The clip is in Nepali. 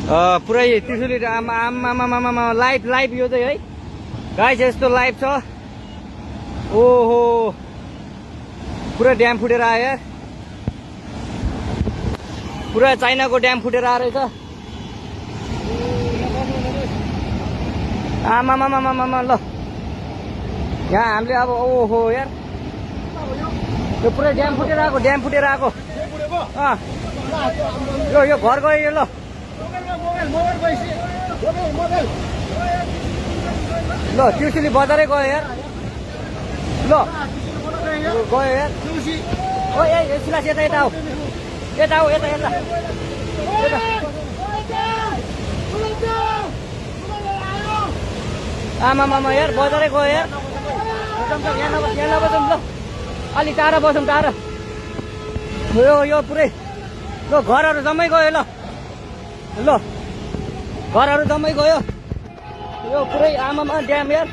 पुरै त्रिशुली आमा लाइभ लाइभ यो चाहिँ है गाइस यस्तो लाइभ छ ओहो पुरा ड्याम फुटेर आयो यार पुरा चाइनाको ड्याम फुटेर आएर रहेछ आमा ल यहाँ हामीले अब ओहो यार यो पुरै ड्याम फुटेर आएको यो घर गयो यो ल ल त्रिशुली बजारै गयो यार ल गयो यार ओ ए सिलास यता आऊ यता आमा यार बजारै गयो यार यहाँ नबसौँ ल अलि टाढा बसौँ टाढा यो पुरै ल घरहरू जम्मै गयो ल घरहरू जम्मै गयो यो पुरै आमामा ड्याम यार